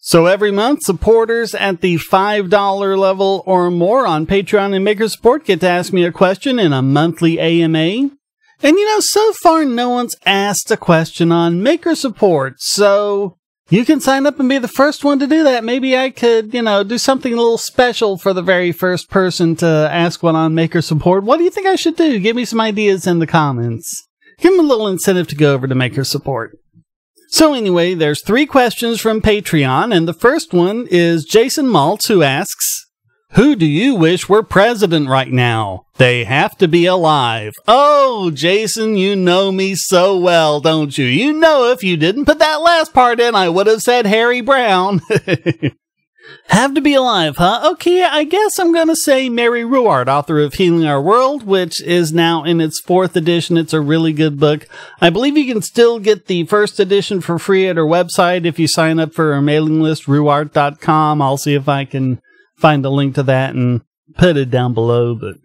So every month, supporters at the $5 level or more on Patreon and Maker Support get to ask me a question in a monthly AMA. And so far no one's asked a question on Maker Support, so you can sign up and be the first one to do that. Maybe I could, do something a little special for the very first person to ask one on Maker Support. What do you think I should do? Give me some ideas in the comments. Give them a little incentive to go over to Maker Support. So anyway, there's 3 questions from Patreon, and the first one is Jason Maltz, who asks, who do you wish were president right now? They have to be alive. Oh, Jason, you know me so well, don't you? You know if you didn't put that last part in, I would have said Harry Brown. Have to be alive, huh? Okay, I guess I'm going to say Mary Ruwart, author of Healing Our World, which is now in its 4th edition. It's a really good book. I believe you can still get the 1st edition for free at her website if you sign up for her mailing list, ruwart.com. I'll see if I can find a link to that and put it down below. But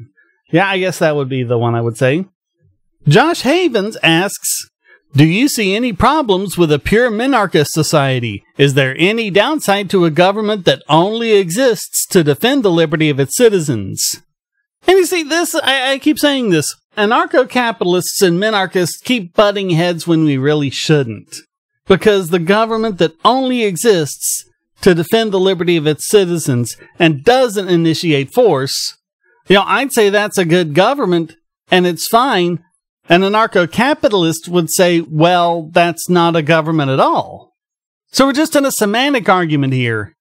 yeah, I guess that would be the one I would say. Josh Havins asks, do you see any problems with a pure minarchist society? Is there any downside to a government that only exists to defend the liberty of its citizens? And you see, this, I keep saying this, anarcho-capitalists and minarchists keep butting heads when we really shouldn't. Because the government that only exists to defend the liberty of its citizens and doesn't initiate force, I'd say that's a good government and it's fine. An anarcho-capitalist would say, well, that's not a government at all. So we're just in a semantic argument here.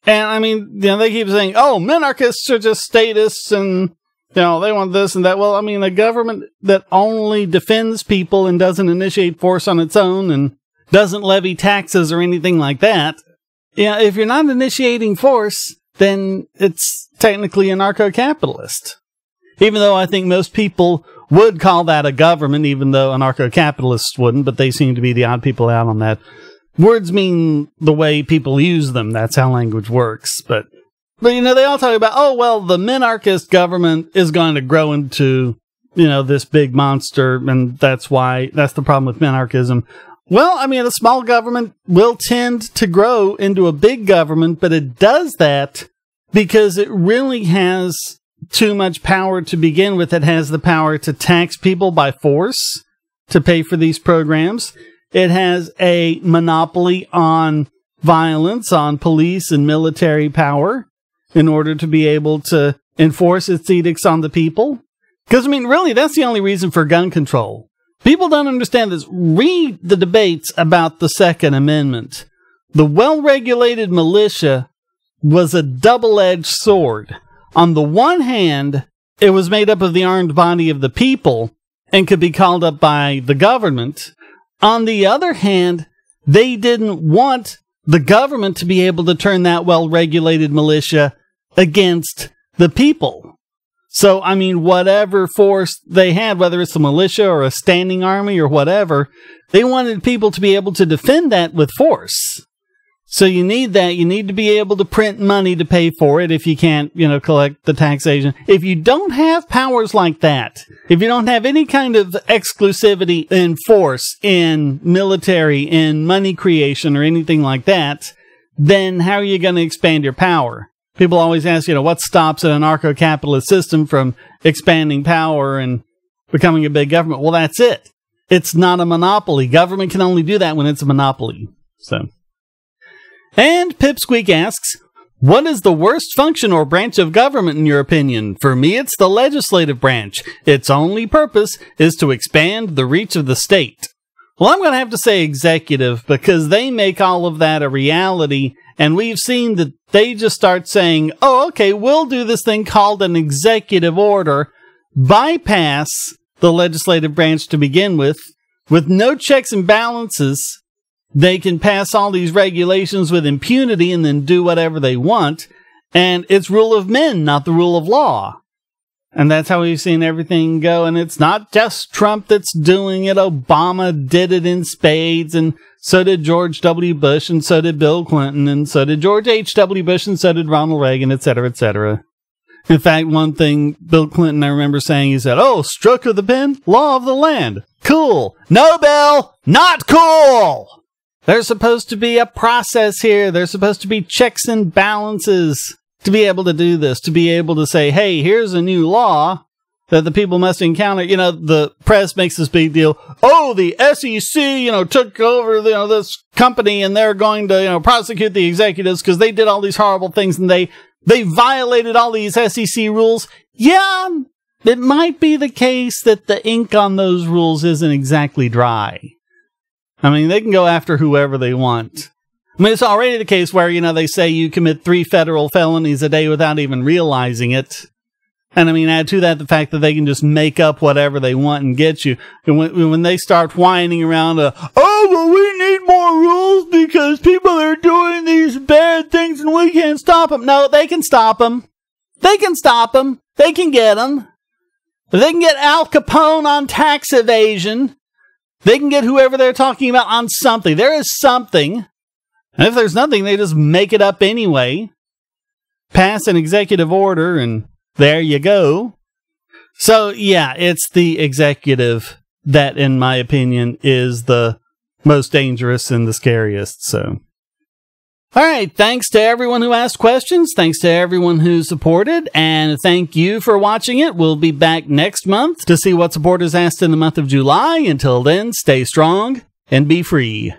And they keep saying, oh, minarchists are just statists and, they want this and that. Well, a government that only defends people and doesn't initiate force on its own and doesn't levy taxes or anything like that. If you're not initiating force, then it's technically anarcho-capitalist. Even though I think most people would call that a government, even though anarcho-capitalists wouldn't, but they seem to be the odd people out on that. Words mean the way people use them. That's how language works. But they all talk about, oh, well, the minarchist government is going to grow into, this big monster, and that's the problem with minarchism. Well, a small government will tend to grow into a big government, but it does that because it really has too much power to begin with. It has the power to tax people by force to pay for these programs. It has a monopoly on violence, on police and military power in order to be able to enforce its edicts on the people. Because, really, that's the only reason for gun control. People don't understand this. Read the debates about the Second Amendment. The well-regulated militia was a double-edged sword. On the one hand, it was made up of the armed body of the people and could be called up by the government. On the other hand, they didn't want the government to be able to turn that well-regulated militia against the people. So, whatever force they had, whether it's a militia or a standing army or whatever, they wanted people to be able to defend that with force. So you need that. You need to be able to print money to pay for it if you can't, collect the taxation. If you don't have powers like that, if you don't have any kind of exclusivity in force, in military, in money creation or anything like that, then how are you going to expand your power? People always ask, what stops an anarcho-capitalist system from expanding power and becoming a big government? Well, that's it. It's not a monopoly. Government can only do that when it's a monopoly. So. And Pipsqueak asks, what is the worst function or branch of government in your opinion? For me, it's the legislative branch. Its only purpose is to expand the reach of the state. Well, I'm going to have to say executive because they make all of that a reality. And we've seen that they just start saying, oh, okay, we'll do this thing called an executive order, bypass the legislative branch to begin with no checks and balances. They can pass all these regulations with impunity and then do whatever they want. And it's rule of men, not the rule of law. And that's how we've seen everything go. And it's not just Trump that's doing it. Obama did it in spades. And so did George W. Bush. And so did Bill Clinton. And so did George H.W. Bush. And so did Ronald Reagan, etc., etc. In fact, one thing Bill Clinton, I remember saying, he said, oh, stroke of the pen, law of the land. Cool. No, Bill, not cool. There's supposed to be a process here. There's supposed to be checks and balances to be able to do this, to be able to say, hey, here's a new law that the people must encounter. You know, the press makes this big deal. Oh, the SEC, took over, this company and they're going to, prosecute the executives because they did all these horrible things and they violated all these SEC rules. Yeah, it might be the case that the ink on those rules isn't exactly dry. I mean, they can go after whoever they want. I mean, it's already the case where, they say you commit 3 federal felonies a day without even realizing it. And I mean, add to that the fact that they can just make up whatever they want and get you. And when they start whining around, we need more rules because people are doing these bad things and we can't stop them. No, they can stop them. They can stop them. They can get them. They can get Al Capone on tax evasion. They can get whoever they're talking about on something. There is something. And if there's nothing, they just make it up anyway. Pass an executive order, and there you go. So, yeah, it's the executive that, in my opinion, is the most dangerous and the scariest. So, all right, thanks to everyone who asked questions. Thanks to everyone who supported. And thank you for watching it. We'll be back next month to see what supporters asked in the month of July. Until then, stay strong and be free.